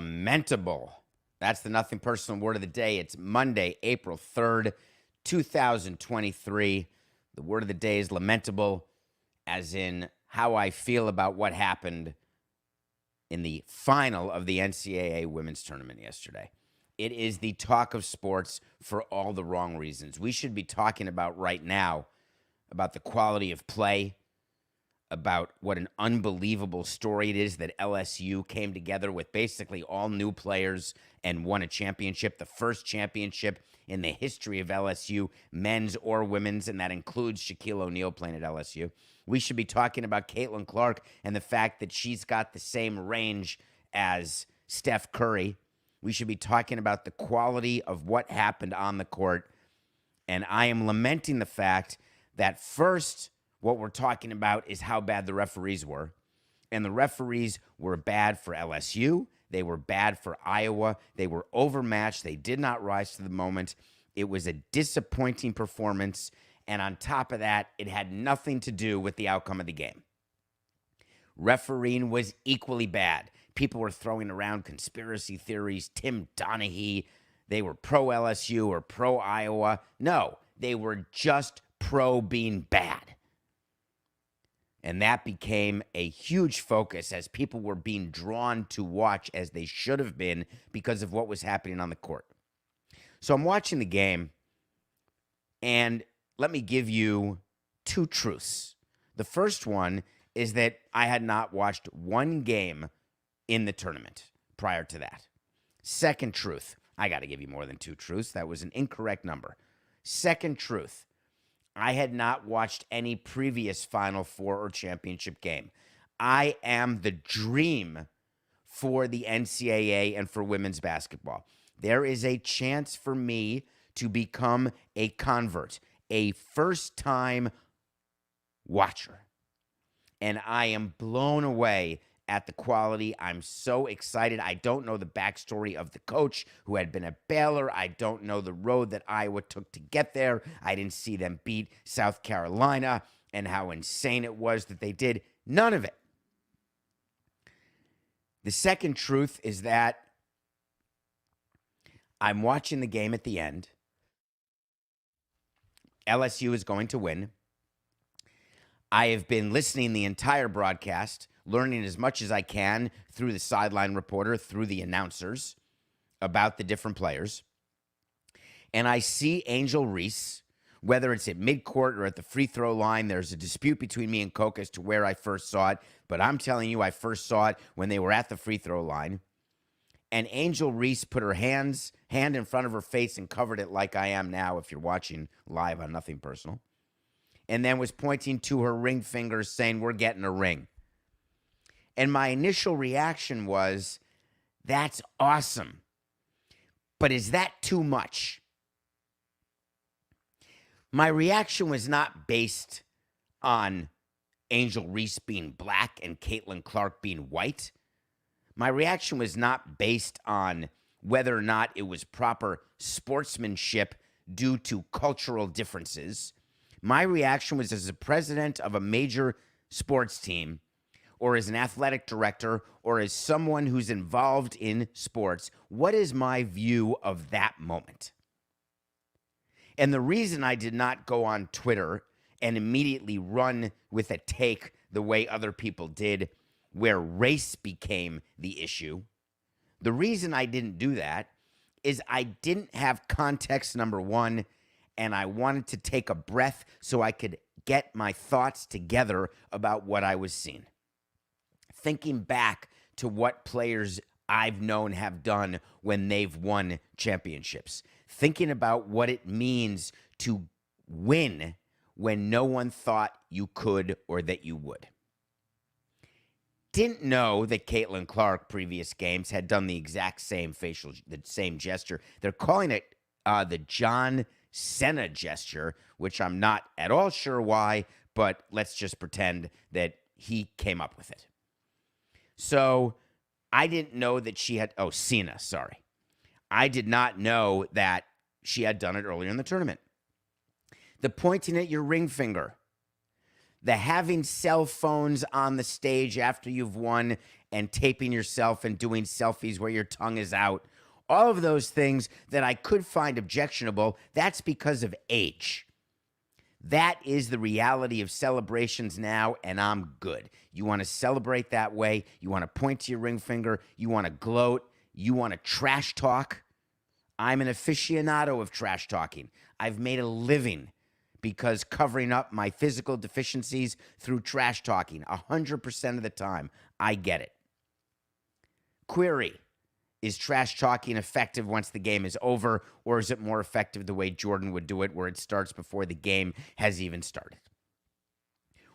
lamentable. That's the nothing personal word of the day. It's Monday, April 3rd, 2023. The word of the day is lamentable, as in how I feel about what happened in the final of the NCAA women's tournament yesterday. It is the talk of sports for all the wrong reasons. We should be talking about right now about the quality of play, about what an unbelievable story it is that LSU came together with basically all new players and won a championship, the first championship in the history of LSU, men's or women's, and that includes Shaquille O'Neal playing at LSU. We should be talking about Caitlin Clark and the fact that she's got the same range as Steph Curry. We should be talking about the quality of what happened on the court. And I am lamenting the fact that first, what we're talking about is how bad the referees were. And the referees were bad for LSU. They were bad for Iowa. They were overmatched. They did not rise to the moment. It was a disappointing performance. And on top of that, it had nothing to do with the outcome of the game. Refereeing was equally bad. People were throwing around conspiracy theories. Tim Donaghy, they were pro LSU or pro Iowa. No, they were just pro being bad. And that became a huge focus as people were being drawn to watch as they should have been because of what was happening on the court. So I'm watching the game, and let me give you two truths. The first one is that I had not watched one game in the tournament prior to that. Second truth, I got to give you more than two truths. That was an incorrect number. Second truth, I had not watched any previous Final Four or championship game. I am the dream for the NCAA and for women's basketball. There is a chance for me to become a convert, a first-time watcher. And I am blown away at the quality. I'm so excited. I don't know the backstory of the coach who had been at Baylor. I don't know the road that Iowa took to get there. I didn't see them beat South Carolina and how insane it was that they did. None of it. The second truth is that I'm watching the game at the end. LSU is going to win. I have been listening the entire broadcast, learning as much as I can through the sideline reporter, through the announcers about the different players. And I see Angel Reese, whether it's at midcourt or at the free throw line. There's a dispute between me and Coke as to where I first saw it, but I'm telling you, I first saw it when they were at the free throw line. And Angel Reese put her hand in front of her face and covered it like I am now if you're watching live on Nothing Personal. And then was pointing to her ring finger saying, "We're getting a ring." And my initial reaction was, that's awesome. But is that too much? My reaction was not based on Angel Reese being black and Caitlin Clark being white. My reaction was not based on whether or not it was proper sportsmanship due to cultural differences. My reaction was as a president of a major sports team, or as an athletic director, or as someone who's involved in sports, what is my view of that moment? And the reason I did not go on Twitter and immediately run with a take the way other people did, where race became the issue, the reason I didn't do that is I didn't have context, number one, and I wanted to take a breath so I could get my thoughts together about what I was seeing. Thinking back to what players I've known have done when they've won championships. Thinking about what it means to win when no one thought you could or that you would. Didn't know that Caitlin Clark previous games had done the exact same the same gesture. They're calling it the John Cena gesture, which I'm not at all sure why, but let's just pretend that he came up with it. So I didn't know that she had, Cena, sorry. I did not know that she had done it earlier in the tournament. The pointing at your ring finger. The having cell phones on the stage after you've won and taping yourself and doing selfies where your tongue is out. All of those things that I could find objectionable, that's because of age. That is the reality of celebrations now, and I'm good. You want to celebrate that way. You want to point to your ring finger. You want to gloat. You want to trash talk. I'm an aficionado of trash talking. I've made a living because covering up my physical deficiencies through trash talking 100% of the time. I get it. Query. Is trash talking effective once the game is over, or is it more effective the way Jordan would do it, where it starts before the game has even started?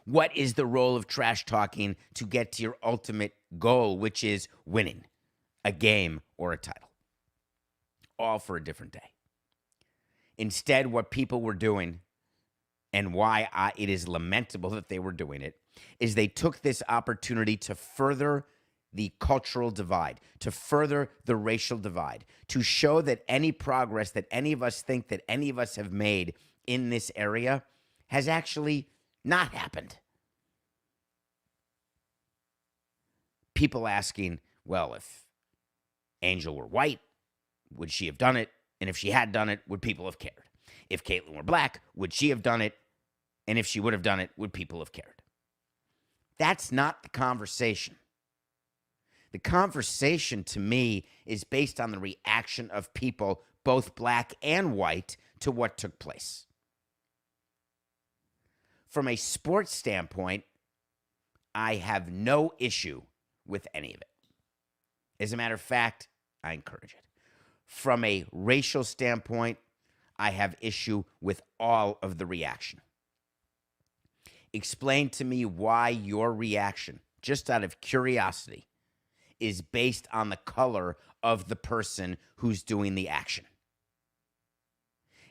What is the role of trash talking to get to your ultimate goal, which is winning a game or a title? All for a different day. Instead, what people were doing, and why it is lamentable that they were doing it, is they took this opportunity to further the cultural divide, to further the racial divide, to show that any progress that any of us think that any of us have made in this area has actually not happened. People asking, well, if Angel were white, would she have done it? And if she had done it, would people have cared? If Caitlin were black, would she have done it? And if she would have done it, would people have cared? That's not the conversation. The conversation, to me, is based on the reaction of people, both black and white, to what took place. From a sports standpoint, I have no issue with any of it. As a matter of fact, I encourage it. From a racial standpoint, I have issue with all of the reaction. Explain to me why your reaction, just out of curiosity, is based on the color of the person who's doing the action.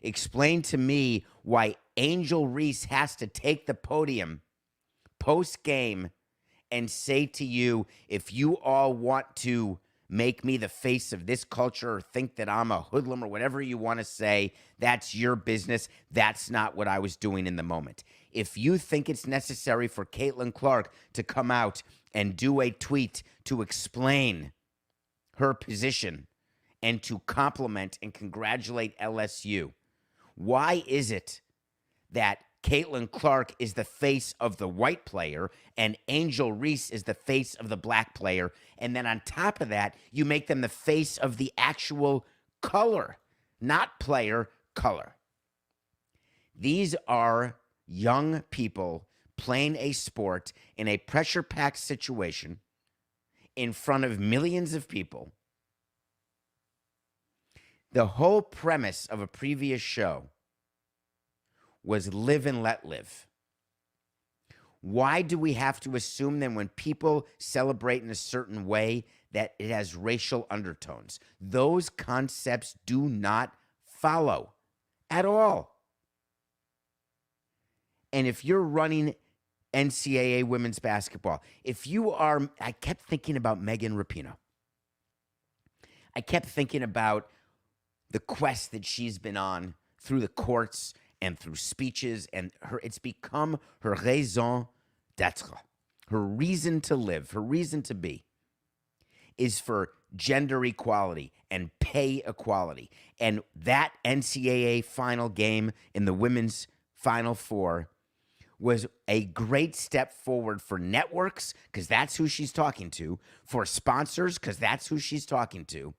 Explain to me why Angel Reese has to take the podium post-game and say to you, if you all want to make me the face of this culture or think that I'm a hoodlum or whatever you want to say, that's your business. That's not what I was doing in the moment. If you think it's necessary for Caitlin Clark to come out and do a tweet to explain her position and to compliment and congratulate LSU, why is it that Caitlin Clark is the face of the white player and Angel Reese is the face of the black player, and then on top of that, you make them the face of the actual color, not player, color? These are young people playing a sport in a pressure-packed situation in front of millions of people. The whole premise of a previous show was live and let live. Why do we have to assume that when people celebrate in a certain way that it has racial undertones? Those concepts do not follow at all. And if you're running NCAA women's basketball, if you are, I kept thinking about Megan Rapinoe. I kept thinking about the quest that she's been on through the courts and through speeches, and it's become her raison d'être, her reason to live, her reason to be, is for gender equality and pay equality. And that NCAA final game in the women's Final Four was a great step forward for networks, because that's who she's talking to, for sponsors, because that's who she's talking to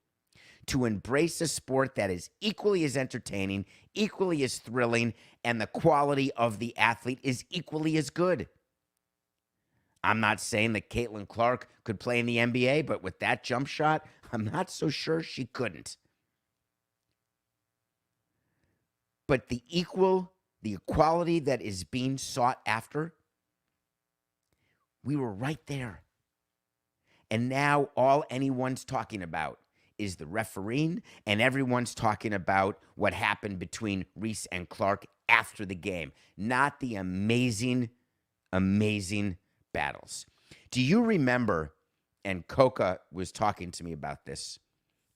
embrace a sport that is equally as entertaining, equally as thrilling, and the quality of the athlete is equally as good. I'm not saying that Caitlin Clark could play in the NBA, but with that jump shot, I'm not so sure she couldn't. But the equality that is being sought after, we were right there. And now all anyone's talking about is the refereeing, and everyone's talking about what happened between Reese and Clark after the game, not the amazing, amazing battles. Do you remember, and Coca was talking to me about this,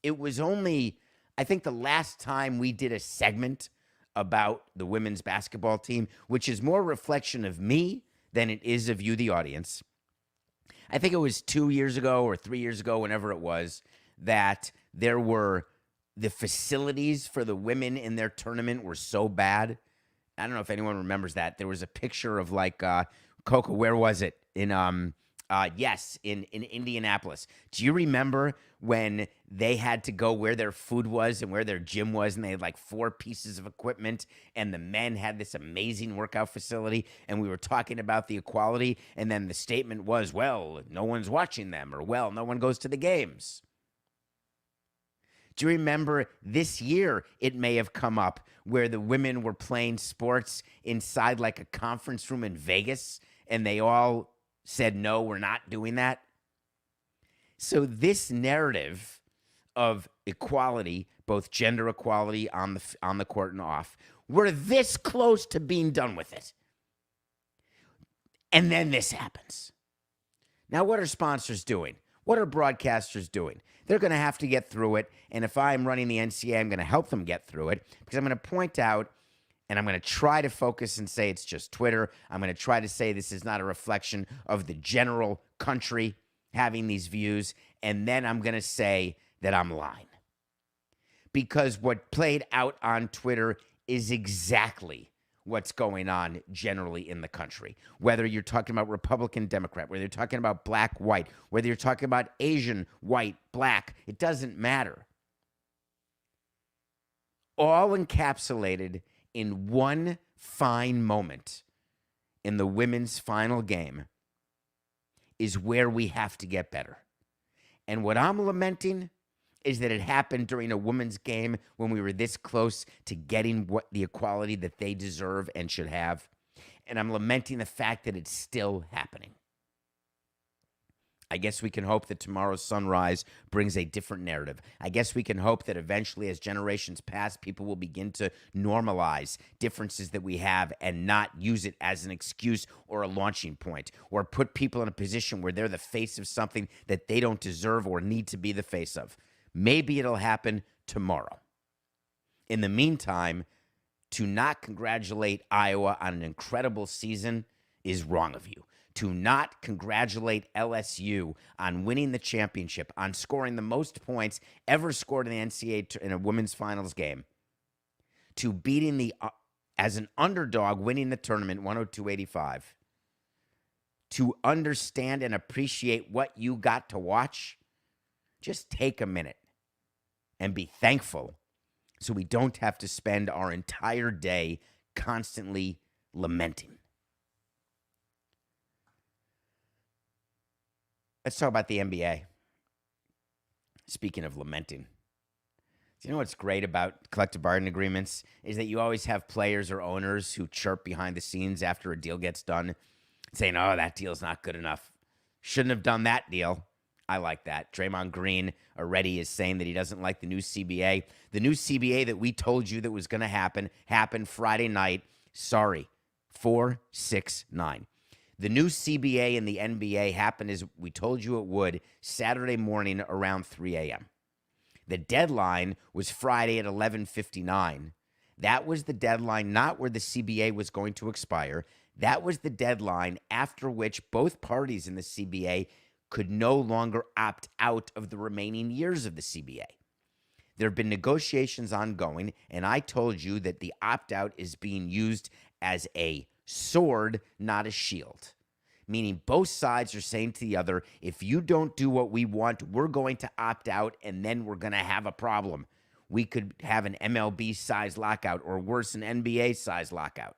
it was only, I think, the last time we did a segment about the women's basketball team, which is more a reflection of me than it is of you, the audience. I think it was 2 years ago or 3 years ago, whenever it was, that there were the facilities for the women in their tournament were so bad. I don't know if anyone remembers that. There was a picture of like Coco. Where was it? In Indianapolis. Do you remember when they had to go where their food was and where their gym was, and they had like 4 pieces of equipment, and the men had this amazing workout facility, and we were talking about the equality, and then the statement was, well, no one's watching them, or well, no one goes to the games. Do you remember this year it may have come up where the women were playing sports inside like a conference room in Vegas, and they all said, no, we're not doing that? So this narrative of equality, both gender equality on the court and off, we're this close to being done with it. And then this happens. Now, what are sponsors doing? What are broadcasters doing? They're going to have to get through it. And if I'm running the NCAA, I'm going to help them get through it, because I'm going to point out, and I'm going to try to focus and say it's just Twitter. I'm going to try to say this is not a reflection of the general country having these views. And then I'm going to say that I'm lying. Because what played out on Twitter is exactly what's going on generally in the country. Whether you're talking about Republican, Democrat, whether you're talking about black, white, whether you're talking about Asian, white, black, it doesn't matter. All encapsulated in one fine moment in the women's final game is where we have to get better. And what I'm lamenting is that it happened during a women's game when we were this close to getting what the equality that they deserve and should have. And I'm lamenting the fact that it's still happening. I guess we can hope that tomorrow's sunrise brings a different narrative. I guess we can hope that eventually, as generations pass, people will begin to normalize differences that we have and not use it as an excuse or a launching point, or put people in a position where they're the face of something that they don't deserve or need to be the face of. Maybe it'll happen tomorrow. In the meantime, to not congratulate Iowa on an incredible season is wrong of you. To not congratulate LSU on winning the championship, on scoring the most points ever scored in the NCAA in a women's finals game, to beating as an underdog, winning the tournament 102-85, to understand and appreciate what you got to watch, just take a minute and be thankful, so we don't have to spend our entire day constantly lamenting. Let's talk about the NBA. Speaking of lamenting, do you know what's great about collective bargaining agreements is that you always have players or owners who chirp behind the scenes after a deal gets done, saying, oh, that deal's not good enough. Shouldn't have done that deal. I like that. Draymond Green already is saying that he doesn't like the new CBA. The new CBA that we told you that was going to happened Friday night. Sorry, 4-6-9. The new CBA in the NBA happened as we told you it would Saturday morning around 3 a.m. The deadline was Friday at 11:59. That was the deadline, not where the CBA was going to expire. That was the deadline after which both parties in the CBA could no longer opt out of the remaining years of the CBA. There have been negotiations ongoing, and I told you that the opt-out is being used as a sword, not a shield. Meaning both sides are saying to the other, if you don't do what we want, we're going to opt out, and then we're going to have a problem. We could have an MLB-sized lockout, or worse, an NBA-sized lockout.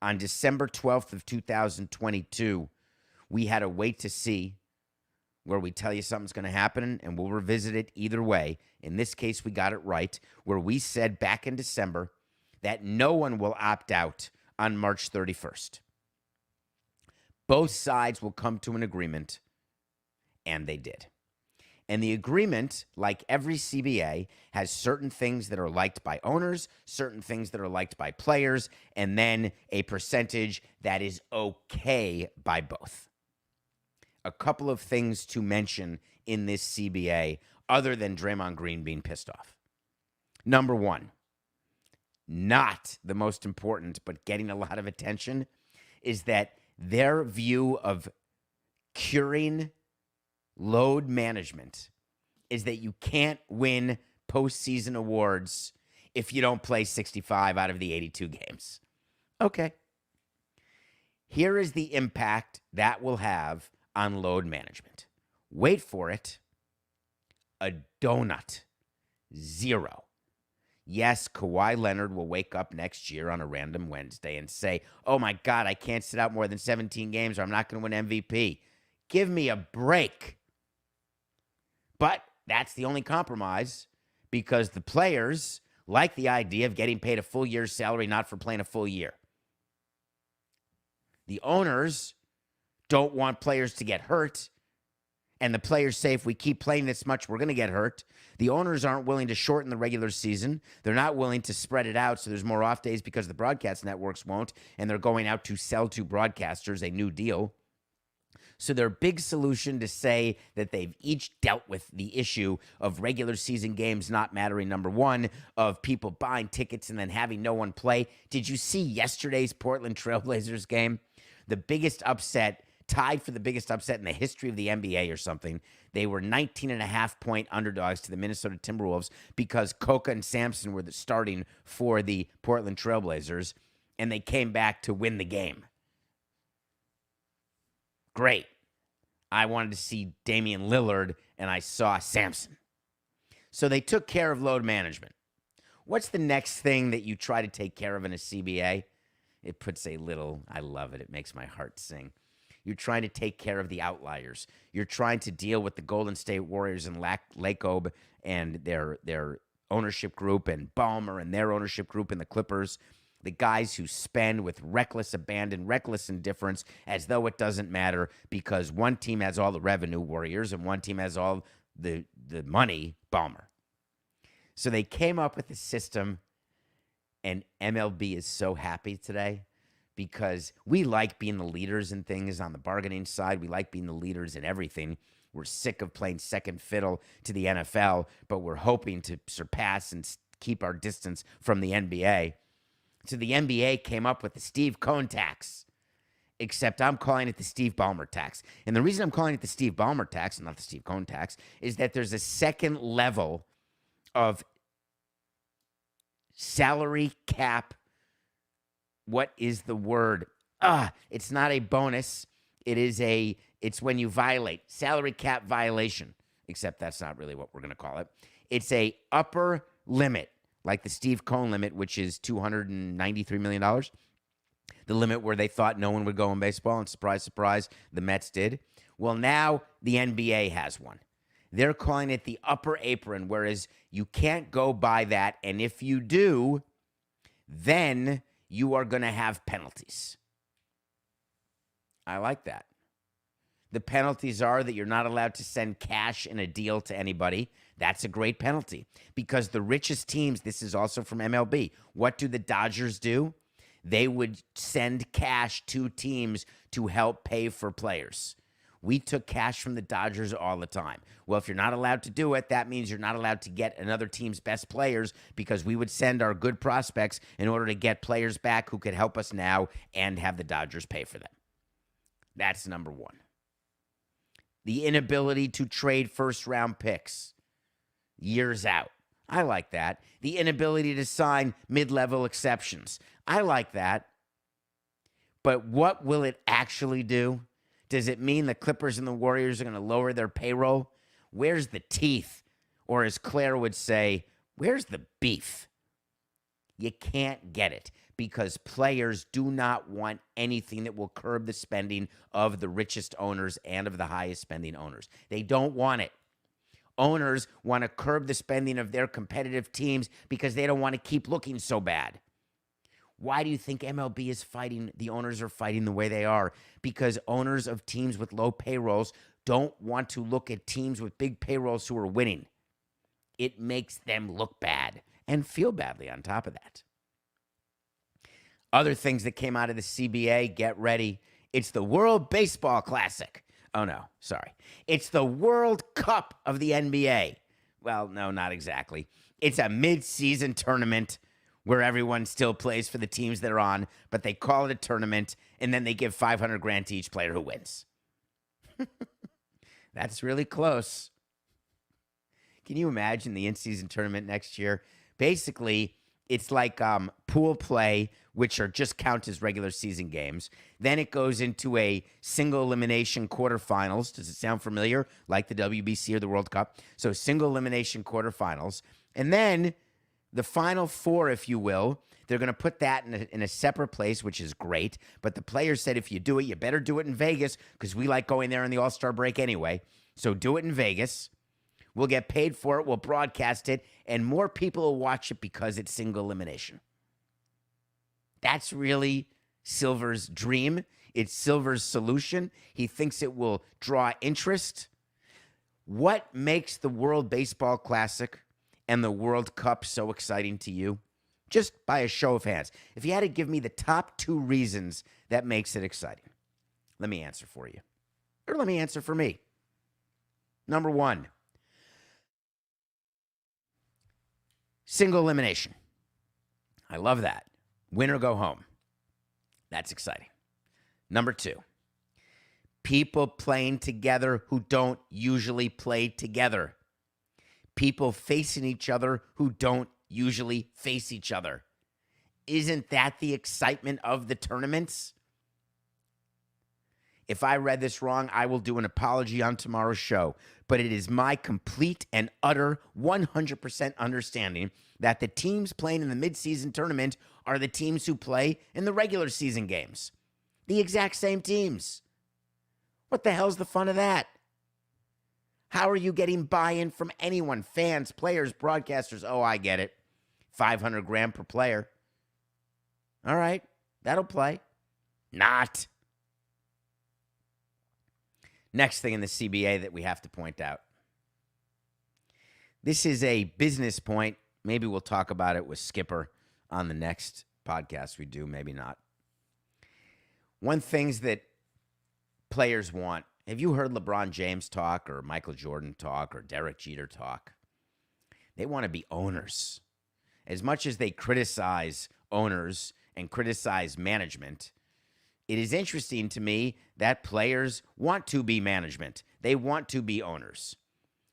On December 12th of 2022, we had a wait to see where we tell you something's going to happen, and we'll revisit it either way. In this case, we got it right, where we said back in December that no one will opt out on March 31st. Both sides will come to an agreement, and they did. And the agreement, like every CBA, has certain things that are liked by owners, certain things that are liked by players, and then a percentage that is okay by both. A couple of things to mention in this CBA other than Draymond Green being pissed off. Number one, not the most important, but getting a lot of attention, is that their view of curing load management is that you can't win postseason awards if you don't play 65 out of the 82 games. Okay. Here is the impact that will have on load management. Wait for it. A donut. 0. Yes, Kawhi Leonard will wake up next year on a random Wednesday and say, oh my God, I can't sit out more than 17 games or I'm not going to win MVP. Give me a break. But that's the only compromise because the players like the idea of getting paid a full year's salary, not for playing a full year. The owners don't want players to get hurt. And the players say, if we keep playing this much, we're going to get hurt. The owners aren't willing to shorten the regular season. They're not willing to spread it out so there's more off days because the broadcast networks won't. And they're going out to sell to broadcasters a new deal. So their big solution to say that they've each dealt with the issue of regular season games not mattering, number one, of people buying tickets and then having no one play. Did you see yesterday's Portland Trailblazers game? The biggest upset, tied for the biggest upset in the history of the NBA or something. They were 19.5-point underdogs to the Minnesota Timberwolves because Coca and Samson were starting for the Portland Trailblazers, and they came back to win the game. Great. I wanted to see Damian Lillard, and I saw Samson. So they took care of load management. What's the next thing that you try to take care of in a CBA? It puts a little, I love it. It makes my heart sing. You're trying to take care of the outliers. You're trying to deal with the Golden State Warriors and Lacob and their ownership group and Ballmer and their ownership group and the Clippers. The guys who spend with reckless abandon, reckless indifference, as though it doesn't matter because one team has all the revenue, Warriors, and one team has all the money, Ballmer. So they came up with a system, and MLB is so happy today because we like being the leaders in things on the bargaining side. We like being the leaders in everything. We're sick of playing second fiddle to the NFL, but we're hoping to surpass and keep our distance from the NBA. So the NBA came up with the Steve Cohen tax, except I'm calling it the Steve Ballmer tax. And the reason I'm calling it the Steve Ballmer tax and not the Steve Cohen tax is that there's a second level of salary cap. What is the word? It's not a bonus. It's when you violate salary cap violation, except that's not really what we're going to call it. It's a upper limit, like the Steve Cohen limit, which is $293 million. The limit where they thought no one would go in baseball, and surprise, surprise, the Mets did. Well, now the NBA has one. They're calling it the upper apron, whereas you can't go by that, and if you do, then you are going to have penalties. I like that. The penalties are that you're not allowed to send cash in a deal to anybody. That's a great penalty because the richest teams, this is also from MLB, what do the Dodgers do? They would send cash to teams to help pay for players. We took cash from the Dodgers all the time. Well, if you're not allowed to do it, that means you're not allowed to get another team's best players because we would send our good prospects in order to get players back who could help us now and have the Dodgers pay for them. That's number one. The inability to trade first-round picks years out. I like that. The inability to sign mid-level exceptions. I like that. But what will it actually do? Does it mean the Clippers and the Warriors are going to lower their payroll? Where's the teeth? Or as Claire would say, where's the beef? You can't get it because players do not want anything that will curb the spending of the richest owners and of the highest spending owners. They don't want it. Owners want to curb the spending of their competitive teams because they don't want to keep looking so bad. Why do you think MLB is fighting, the owners are fighting the way they are? Because owners of teams with low payrolls don't want to look at teams with big payrolls who are winning. It makes them look bad and feel badly on top of that. Other things that came out of the CBA, get ready. It's the World Baseball Classic. Oh, no, sorry. It's the World Cup of the NBA. Well, no, not exactly. It's a mid-season tournament where everyone still plays for the teams they're on, but they call it a tournament, and then they give $500,000 to each player who wins. That's really close. Can you imagine the in-season tournament next year? Basically, it's like pool play, which are just count as regular season games. Then it goes into a single elimination quarterfinals. Does it sound familiar? Like the WBC or the World Cup. So single elimination quarterfinals. And then the final four, if you will, they're going to put that in a separate place, which is great. But the players said if you do it, you better do it in Vegas because we like going there in the All-Star break anyway. So do it in Vegas. We'll get paid for it. We'll broadcast it. And more people will watch it because it's single elimination. That's really Silver's dream. It's Silver's solution. He thinks it will draw interest. What makes the World Baseball Classic and the World Cup so exciting to you? Just by a show of hands. If you had to give me the top 2 reasons that makes it exciting, let me answer for you. Or let me answer for me. Number 1, single elimination. I love that. Win or go home. That's exciting. Number 2, people playing together who don't usually play together. People facing each other who don't usually face each other. Isn't that the excitement of the tournaments? If I read this wrong, I will do an apology on tomorrow's show. But it is my complete and utter 100% understanding that the teams playing in the midseason tournament are the teams who play in the regular season games. The exact same teams. What the hell's the fun of that? How are you getting buy-in from anyone? Fans, players, broadcasters. Oh, I get it. $500,000 per player. All right, that'll play. Not. Next thing in the CBA that we have to point out. This is a business point. Maybe we'll talk about it with Skipper on the next podcast we do. Maybe not. One things that players want. Have you heard LeBron James talk or Michael Jordan talk or Derek Jeter talk? They want to be owners. As much as they criticize owners and criticize management, it is interesting to me that players want to be management. They want to be owners.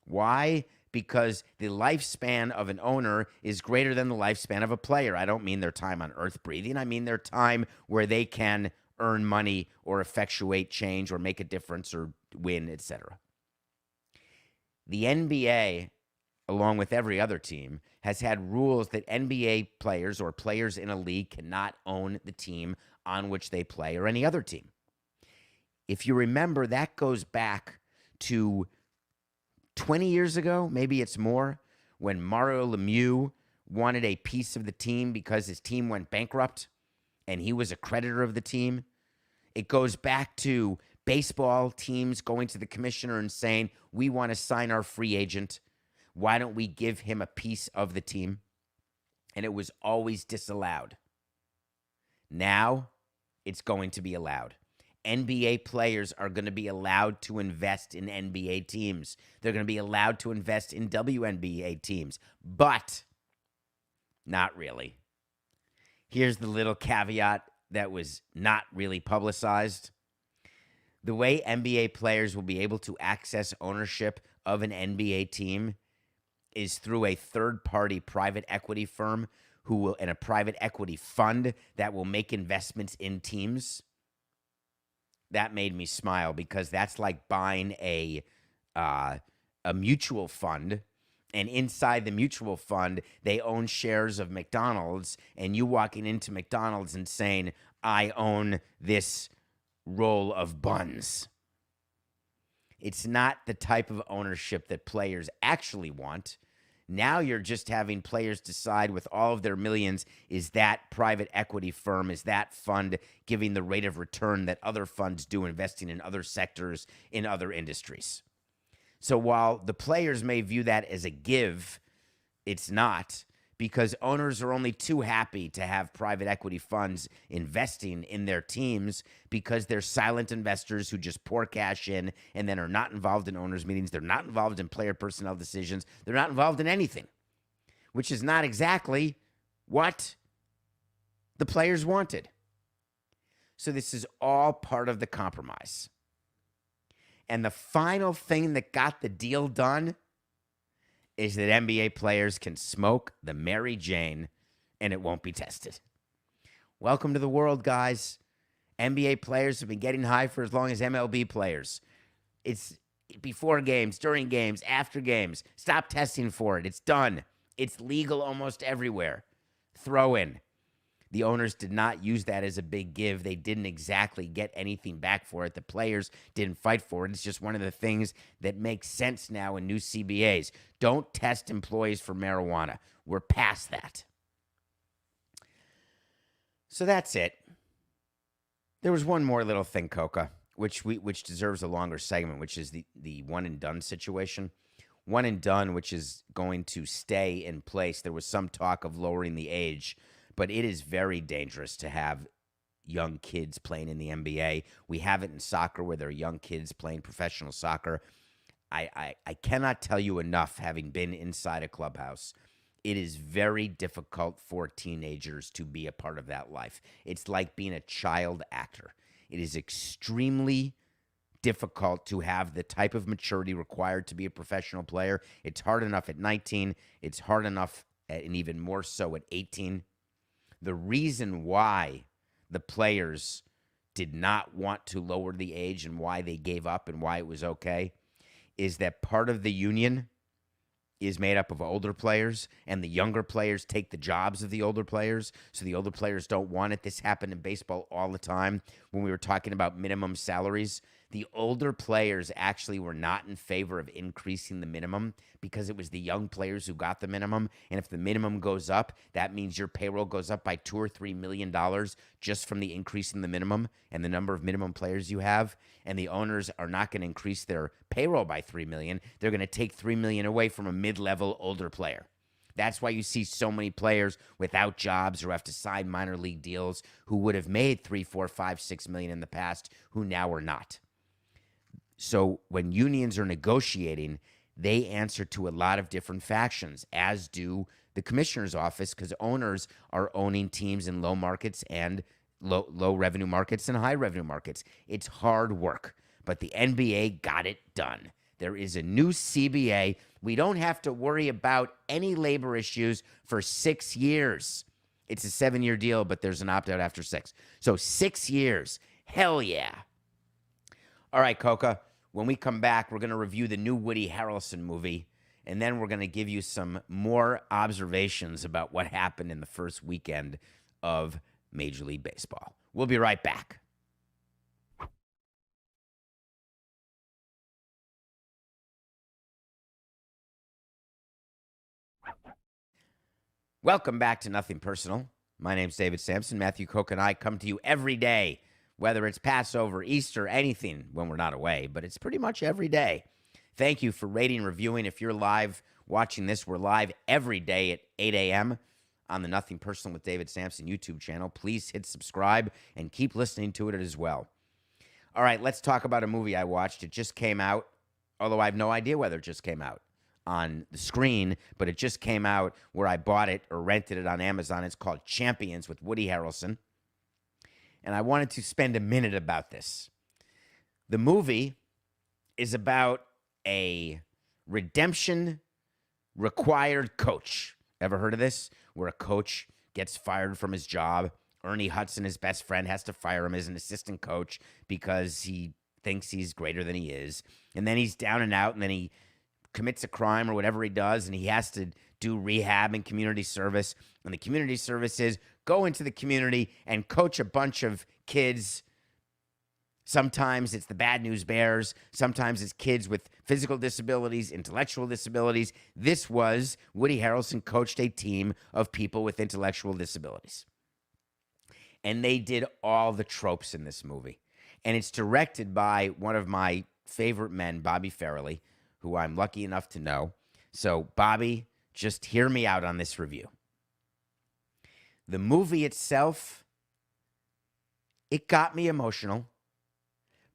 Why? Because the lifespan of an owner is greater than the lifespan of a player. I don't mean their time on earth breathing. I mean their time where they can earn money or effectuate change or make a difference or win, etc. The NBA, along with every other team, has had rules that NBA players or players in a league cannot own the team on which they play or any other team. If you remember, that goes back to 20 years ago, maybe it's more, when Mario Lemieux wanted a piece of the team because his team went bankrupt and he was a creditor of the team. It goes back to baseball teams going to the commissioner and saying, we want to sign our free agent. Why don't we give him a piece of the team? And it was always disallowed. Now it's going to be allowed. NBA players are going to be allowed to invest in NBA teams. They're going to be allowed to invest in WNBA teams, but not really. Here's the little caveat that was not really publicized. The way NBA players will be able to access ownership of an NBA team is through a third-party private equity firm who will, and a private equity fund that will make investments in teams. That made me smile because that's like buying a mutual fund, and inside the mutual fund, they own shares of McDonald's, and you walking into McDonald's and saying, I own this roll of buns. It's not the type of ownership that players actually want. Now you're just having players decide with all of their millions, is that private equity firm, is that fund giving the rate of return that other funds do, investing in other sectors, in other industries. So while the players may view that as a give, it's not, because owners are only too happy to have private equity funds investing in their teams because they're silent investors who just pour cash in and then are not involved in owners' meetings. They're not involved in player personnel decisions. They're not involved in anything, which is not exactly what the players wanted. So this is all part of the compromise. And the final thing that got the deal done is that NBA players can smoke the Mary Jane and it won't be tested. Welcome to the world, guys. NBA players have been getting high for as long as MLB players. It's before games, during games, after games. Stop testing for it. It's done. It's legal almost everywhere. Throw in. The owners did not use that as a big give. They didn't exactly get anything back for it. The players didn't fight for it. It's just one of the things that makes sense now in new CBAs. Don't test employees for marijuana. We're past that. So that's it. There was one more little thing, Coca, which deserves a longer segment, which is the one and done situation. One and done, which is going to stay in place. There was some talk of lowering the age, but it is very dangerous to have young kids playing in the NBA. We have it in soccer where there are young kids playing professional soccer. I cannot tell you enough, having been inside a clubhouse. It is very difficult for teenagers to be a part of that life. It's like being a child actor. It is extremely difficult to have the type of maturity required to be a professional player. It's hard enough at 19. It's hard enough and even more so at 18. The reason why the players did not want to lower the age and why they gave up and why it was okay is that part of the union is made up of older players, and the younger players take the jobs of the older players, so the older players don't want it. This happened in baseball all the time when we were talking about minimum salaries. The older players actually were not in favor of increasing the minimum because it was the young players who got the minimum, and if the minimum goes up, that means your payroll goes up by $2 or $3 million just from the increase in the minimum and the number of minimum players you have, and the owners are not going to increase their payroll by $3 million. They're going to take $3 million away from a mid-level older player. That's why you see so many players without jobs or have to sign minor league deals who would have made $3, $4, $5, $6 million in the past who now are not. So when unions are negotiating, they answer to a lot of different factions, as do the commissioner's office, because owners are owning teams in low markets and low revenue markets and high revenue markets. It's hard work, but the NBA got it done. There is a new CBA. We don't have to worry about any labor issues for 6 years. It's a 7-year deal, but there's an opt-out after 6. So 6 years. Hell yeah. All right, Coca, when we come back, we're going to review the new Woody Harrelson movie, and then we're going to give you some more observations about what happened in the first weekend of Major League Baseball. We'll be right back. Welcome back to Nothing Personal. My name's David Samson. Matthew Coke and I come to you every day, whether it's Passover, Easter, anything when we're not away, but it's pretty much every day. Thank you for rating, reviewing. If you're live watching this, we're live every day at 8 a.m. on the Nothing Personal with David Samson YouTube channel. Please hit subscribe and keep listening to it as well. All right, let's talk about a movie I watched. It just came out, although I have no idea whether it just came out on the screen, but it just came out where I bought it or rented it on Amazon. It's called Champions with Woody Harrelson. And I wanted to spend a minute about this. The movie is about a redemption required coach. Ever heard of this? Where a coach gets fired from his job. Ernie Hudson, his best friend, has to fire him as an assistant coach because he thinks he's greater than he is. And then he's down and out, and then he commits a crime or whatever he does, and he has to do rehab and community service. And the community service is go into the community and coach a bunch of kids. Sometimes it's the Bad News Bears. Sometimes it's kids with physical disabilities, intellectual disabilities. This was Woody Harrelson coached a team of people with intellectual disabilities. And they did all the tropes in this movie. And it's directed by one of my favorite men, Bobby Farrelly, who I'm lucky enough to know. So, Bobby, just hear me out on this review. The movie itself, it got me emotional,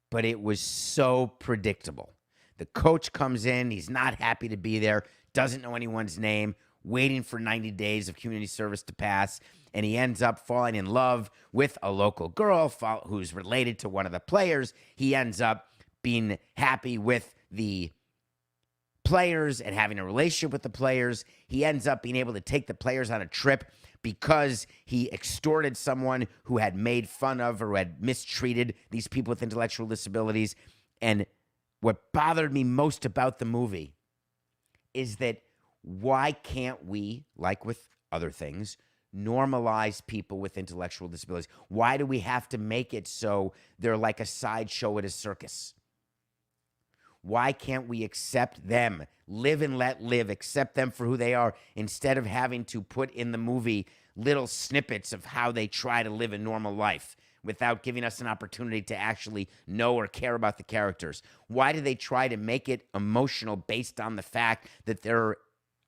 but it was so predictable. The coach comes in, he's not happy to be there, doesn't know anyone's name, waiting for 90 days of community service to pass, and he ends up falling in love with a local girl who's related to one of the players. He ends up being happy with the players and having a relationship with the players. He ends up being able to take the players on a trip because he extorted someone who had made fun of or had mistreated these people with intellectual disabilities. And what bothered me most about the movie is that why can't we, like with other things, normalize people with intellectual disabilities? Why do we have to make it so they're like a sideshow at a circus? Why can't we accept them, live and let live, accept them for who they are, instead of having to put in the movie little snippets of how they try to live a normal life without giving us an opportunity to actually know or care about the characters? Why do they try to make it emotional based on the fact that there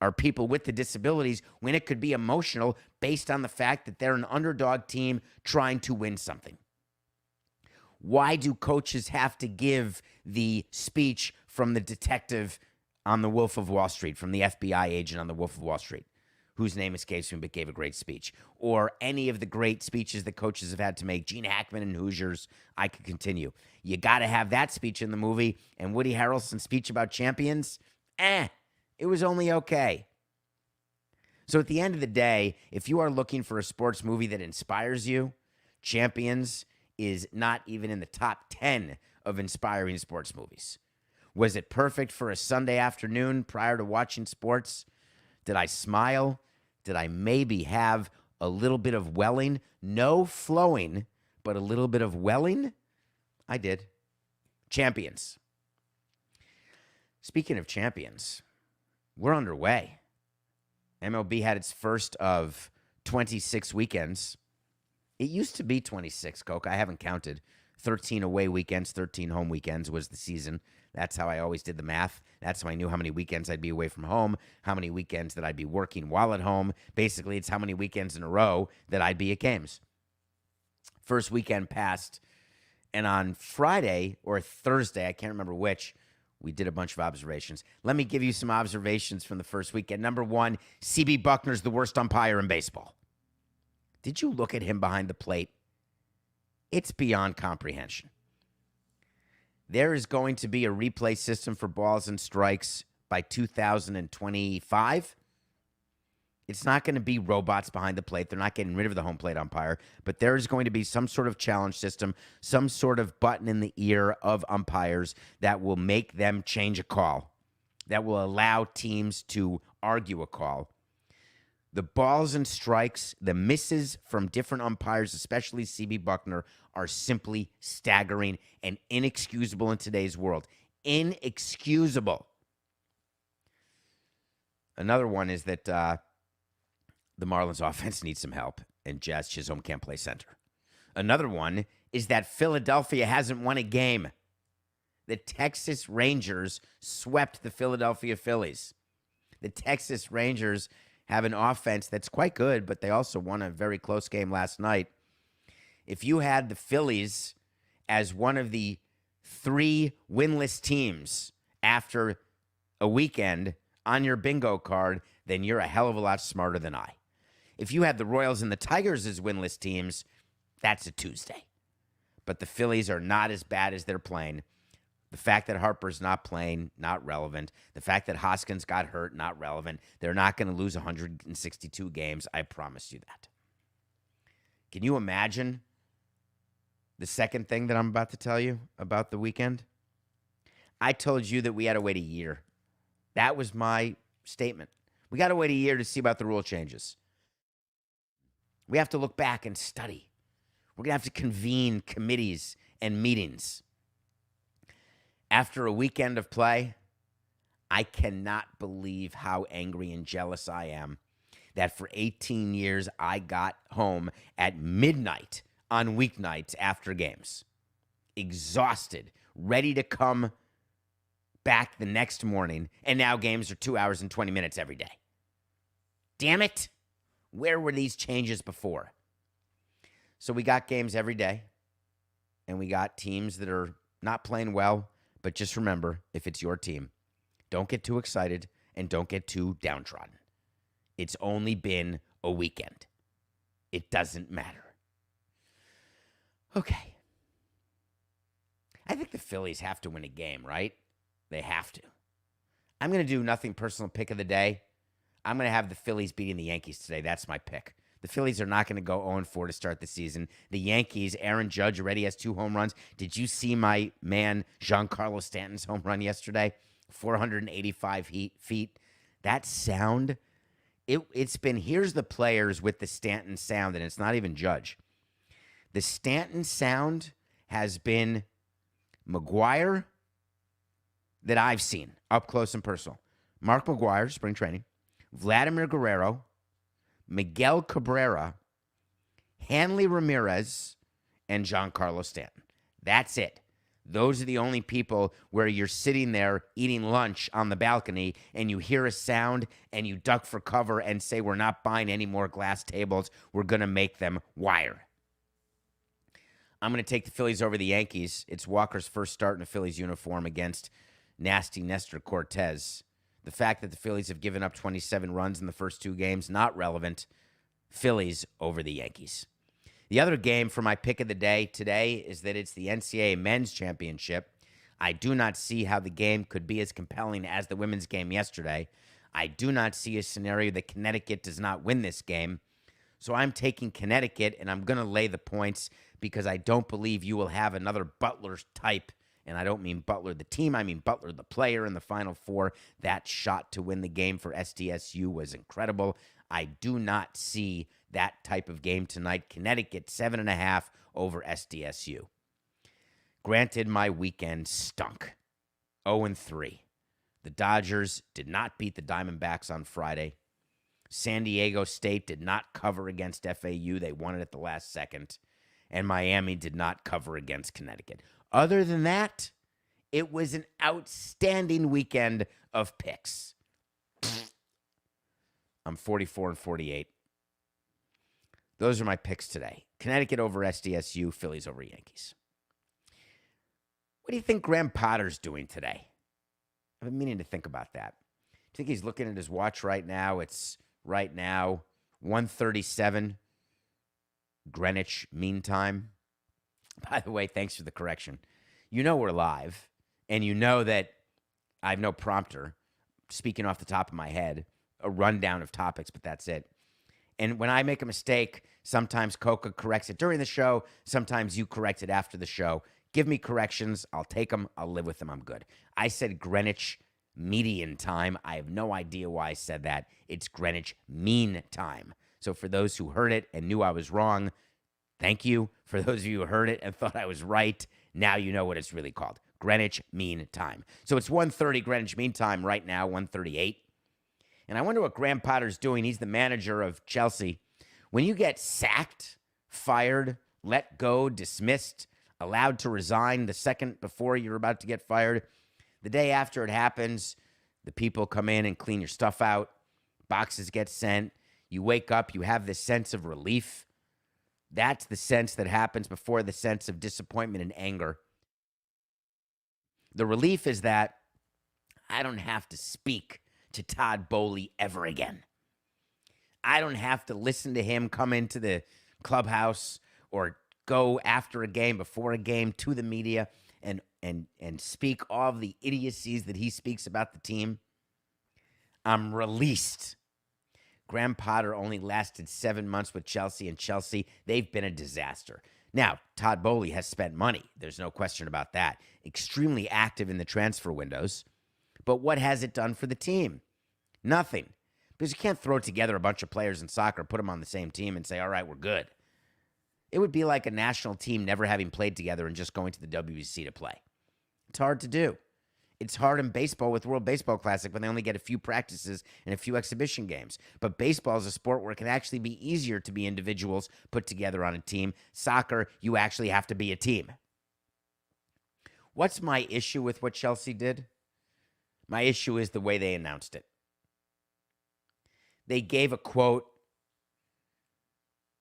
are people with the disabilities when it could be emotional based on the fact that they're an underdog team trying to win something? Why do coaches have to give the speech from the detective on The Wolf of Wall Street, from the FBI agent on The Wolf of Wall Street, whose name escapes me but gave a great speech, or any of the great speeches that coaches have had to make, Gene Hackman and Hoosiers? I could continue. You got to have that speech in the movie, and Woody Harrelson's speech about champions, it was only okay. So at the end of the day, if you are looking for a sports movie that inspires you, Champions is not even in the top 10 of inspiring sports movies. Was it perfect for a Sunday afternoon prior to watching sports? Did I smile? Did I maybe have a little bit of welling? No flowing, but a little bit of welling? I did. Champions. Speaking of champions, we're underway. MLB had its first of 26 weekends. It used to be 26, Coke. I haven't counted. 13 away weekends, 13 home weekends was the season. That's how I always did the math. That's how I knew how many weekends I'd be away from home, how many weekends that I'd be working while at home. Basically, it's how many weekends in a row that I'd be at games. First weekend passed, and on Friday or Thursday, I can't remember which, we did a bunch of observations. Let me give you some observations from the first weekend. Number one, C.B. Buckner's the worst umpire in baseball. Did you look at him behind the plate? It's beyond comprehension. There is going to be a replay system for balls and strikes by 2025. It's not going to be robots behind the plate. They're not getting rid of the home plate umpire, but there is going to be some sort of challenge system, some sort of button in the ear of umpires that will make them change a call, that will allow teams to argue a call. The balls and strikes, the misses from different umpires, especially C.B. Buckner, are simply staggering and inexcusable in today's world. Inexcusable. Another one is that the Marlins offense needs some help, and Jazz Chisholm can't play center. Another one is that Philadelphia hasn't won a game. The Texas Rangers swept the Philadelphia Phillies. The Texas Rangers have an offense that's quite good, but they also won a very close game last night. If you had the Phillies as one of the 3 winless teams after a weekend on your bingo card, then you're a hell of a lot smarter than I. If you had the Royals and the Tigers as winless teams, that's a Tuesday. But the Phillies are not as bad as they're playing. The fact that Harper's not playing, not relevant. The fact that Hoskins got hurt, not relevant. They're not going to lose 162 games. I promise you that. Can you imagine the second thing that I'm about to tell you about the weekend? I told you that we had to wait a year. That was my statement. We got to wait a year to see about the rule changes. We have to look back and study. We're going to have to convene committees and meetings. After a weekend of play, I cannot believe how angry and jealous I am that for 18 years I got home at midnight on weeknights after games. Exhausted, ready to come back the next morning, and now games are 2 hours and 20 minutes every day. Damn it. Where were these changes before? So we got games every day, and we got teams that are not playing well. But just remember, if it's your team, don't get too excited and don't get too downtrodden. It's only been a weekend. It doesn't matter. Okay. I think the Phillies have to win a game, right? They have to. I'm going to do nothing personal pick of the day. I'm going to have the Phillies beating the Yankees today. That's my pick. The Phillies are not going to go 0-4 to start the season. The Yankees, Aaron Judge already has 2 home runs. Did you see my man Giancarlo Stanton's home run yesterday? 485 feet. That sound, it's been, here's the players with the Stanton sound, and it's not even Judge. The Stanton sound has been McGuire that I've seen up close and personal. Mark McGuire, spring training. Vladimir Guerrero, Miguel Cabrera, Hanley Ramirez, and Giancarlo Stanton. That's it. Those are the only people where you're sitting there eating lunch on the balcony and you hear a sound and you duck for cover and say, we're not buying any more glass tables. We're going to make them wire. I'm going to take the Phillies over the Yankees. It's Walker's first start in a Phillies uniform against nasty Nestor Cortez. The fact that the Phillies have given up 27 runs in the first 2 games, not relevant. Phillies over the Yankees. The other game for my pick of the day today is that it's the NCAA Men's Championship. I do not see how the game could be as compelling as the women's game yesterday. I do not see a scenario that Connecticut does not win this game. So I'm taking Connecticut, and I'm going to lay the points because I don't believe you will have another Butler type. And I don't mean Butler the team, I mean Butler the player in the Final Four. That shot to win the game for SDSU was incredible. I do not see that type of game tonight. Connecticut 7.5 over SDSU. Granted, my weekend stunk. 0-3. The Dodgers did not beat the Diamondbacks on Friday. San Diego State did not cover against FAU. They won it at the last second. And Miami did not cover against Connecticut. Other than that, it was an outstanding weekend of picks. I'm 44-48. Those are my picks today. Connecticut over SDSU, Phillies over Yankees. What do you think Graham Potter's doing today? I've been meaning to think about that. Do you think he's looking at his watch right now? It's right now 1:37 Greenwich Mean Time. By the way, thanks for the correction. You know we're live, and you know that I have no prompter, speaking off the top of my head, a rundown of topics, but that's it. And when I make a mistake, sometimes Coca corrects it during the show, sometimes you correct it after the show. Give me corrections. I'll take them. I'll live with them. I'm good. I said Greenwich Median Time. I have no idea why I said that. It's Greenwich Mean Time. So for those who heard it and knew I was wrong, thank you. For those of you who heard it and thought I was right, now you know what it's really called. Greenwich Mean Time. So it's 1:30 Greenwich Mean Time right now, 1:38. And I wonder what Graham Potter's doing. He's the manager of Chelsea. When you get sacked, fired, let go, dismissed, allowed to resign the second before you're about to get fired, the day after it happens, the people come in and clean your stuff out. Boxes get sent. You wake up, you have this sense of relief. That's the sense that happens before the sense of disappointment and anger. The relief is that I don't have to speak to Todd Boehly ever again. I don't have to listen to him come into the clubhouse or go after a game, before a game, to the media and speak all of the idiocies that he speaks about the team. I'm released. Graham Potter only lasted 7 months with Chelsea, and Chelsea, they've been a disaster. Now, Todd Boehly has spent money. There's no question about that. Extremely active in the transfer windows. But what has it done for the team? Nothing. Because you can't throw together a bunch of players in soccer, put them on the same team, and say, all right, we're good. It would be like a national team never having played together and just going to the WBC to play. It's hard to do. It's hard in baseball with World Baseball Classic when they only get a few practices and a few exhibition games. But baseball is a sport where it can actually be easier to be individuals put together on a team. Soccer, you actually have to be a team. What's my issue with what Chelsea did? My issue is the way they announced it. They gave a quote,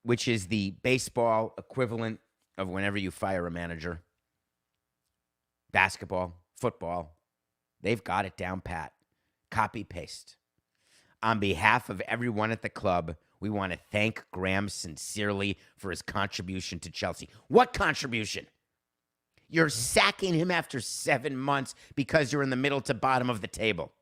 which is the baseball equivalent of whenever you fire a manager. Basketball, football, they've got it down pat. Copy, paste. On behalf of everyone at the club, we want to thank Graham sincerely for his contribution to Chelsea. What contribution? You're sacking him after 7 months because you're in the middle to bottom of the table.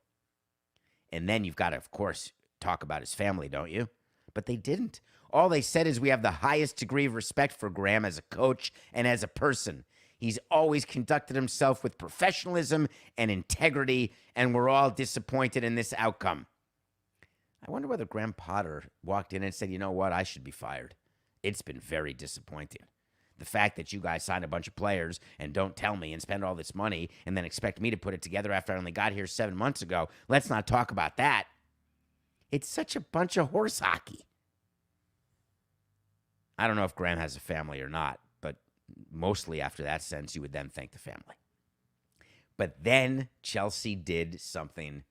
And then you've got to, of course, talk about his family, don't you? But they didn't. All they said is we have the highest degree of respect for Graham as a coach and as a person. He's always conducted himself with professionalism and integrity, and we're all disappointed in this outcome. I wonder whether Graham Potter walked in and said, you know what, I should be fired. It's been very disappointing. The fact that you guys sign a bunch of players and don't tell me and spend all this money and then expect me to put it together after I only got here 7 months ago, let's not talk about that. It's such a bunch of horse hockey. I don't know if Graham has a family or not, but mostly after that sentence, you would then thank the family. But then Chelsea did something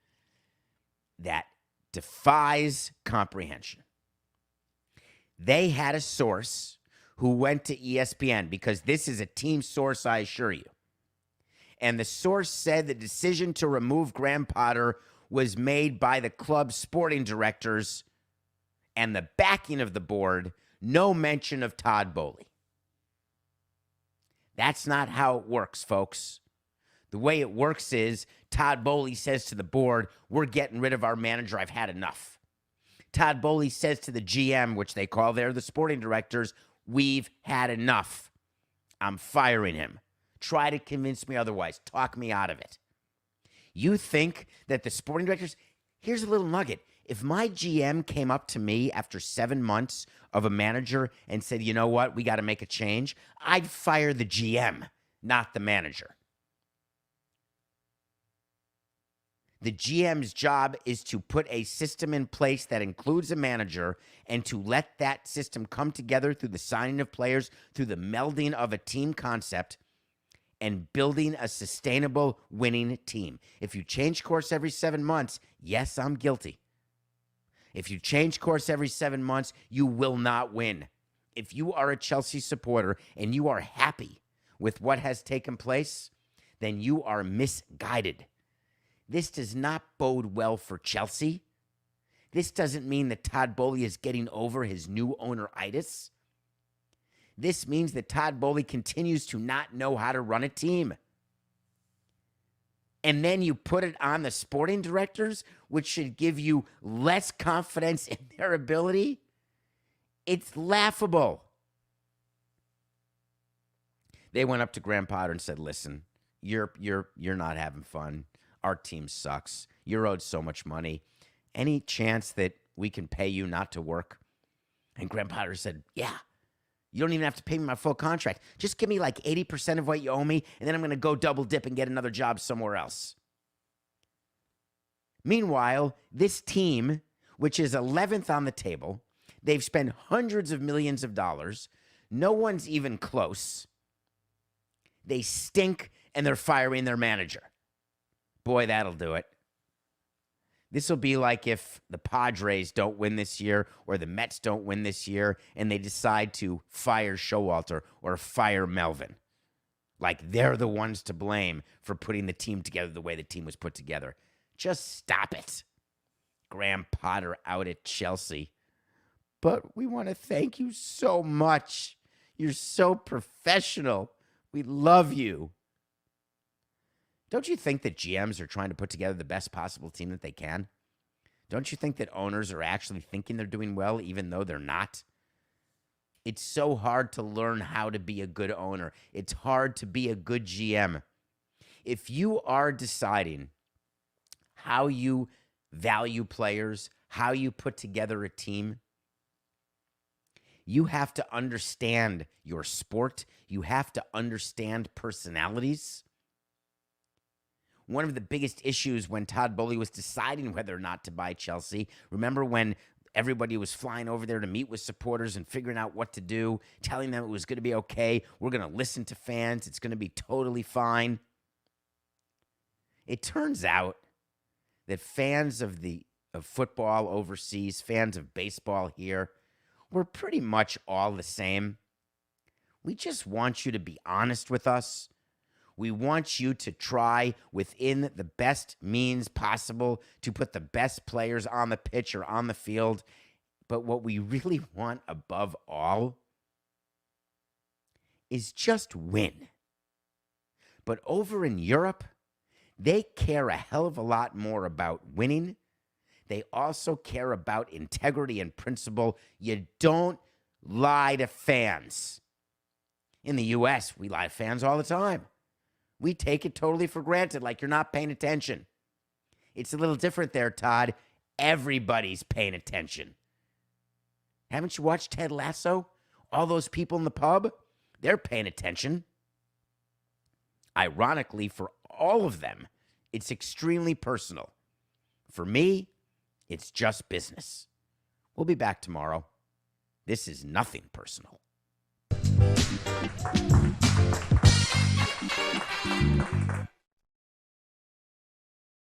that defies comprehension. They had a source who went to ESPN, because this is a team source, I assure you. And the source said the decision to remove Graham Potter was made by the club's sporting directors and the backing of the board, no mention of Todd Boehly. That's not how it works, folks. The way it works is Todd Boehly says to the board, we're getting rid of our manager, I've had enough. Todd Boehly says to the GM, which they call there the sporting directors, we've had enough. I'm firing him. Try to convince me otherwise. Talk me out of it. You think that the sporting directors... Here's a little nugget. If my GM came up to me after 7 months of a manager and said, you know what, we got to make a change, I'd fire the GM, not the manager. The GM's job is to put a system in place that includes a manager and to let that system come together through the signing of players, through the melding of a team concept, and building a sustainable winning team. If you change course every 7 months, yes, I'm guilty. If you change course every 7 months, you will not win. If you are a Chelsea supporter and you are happy with what has taken place, then you are misguided. This does not bode well for Chelsea. This doesn't mean that Todd Boehly is getting over his new owner-itis. This means that Todd Boehly continues to not know how to run a team. And then you put it on the sporting directors, which should give you less confidence in their ability. It's laughable. They went up to Graham Potter and said, listen, you're not having fun. Our team sucks. You're owed so much money. Any chance that we can pay you not to work? And Graham Potter said, yeah. You don't even have to pay me my full contract. Just give me like 80% of what you owe me, and then I'm going to go double dip and get another job somewhere else. Meanwhile, this team, which is 11th on the table, they've spent hundreds of millions of dollars. No one's even close. They stink, and they're firing their manager. Boy, that'll do it. This will be like if the Padres don't win this year or the Mets don't win this year and they decide to fire Showalter or fire Melvin. Like they're the ones to blame for putting the team together the way the team was put together. Just stop it. Graham Potter out at Chelsea. But we want to thank you so much. You're so professional. We love you. Don't you think that GMs are trying to put together the best possible team that they can? Don't you think that owners are actually thinking they're doing well even though they're not? It's so hard to learn how to be a good owner. It's hard to be a good GM. If you are deciding how you value players, how you put together a team, you have to understand your sport. You have to understand personalities. One of the biggest issues when Todd Boehly was deciding whether or not to buy Chelsea, remember when everybody was flying over there to meet with supporters and figuring out what to do, telling them it was going to be okay, we're going to listen to fans, it's going to be totally fine. It turns out that fans of football overseas, fans of baseball here, we're pretty much all the same. We just want you to be honest with us. We want you to try within the best means possible to put the best players on the pitch or on the field. But what we really want above all is just win. But over in Europe, they care a hell of a lot more about winning. They also care about integrity and principle. You don't lie to fans. In the U.S., we lie to fans all the time. We take it totally for granted, like you're not paying attention. It's a little different there, Todd. Everybody's paying attention. Haven't you watched Ted Lasso? All those people in the pub, they're paying attention. Ironically, for all of them, it's extremely personal. For me, it's just business. We'll be back tomorrow. This is nothing personal.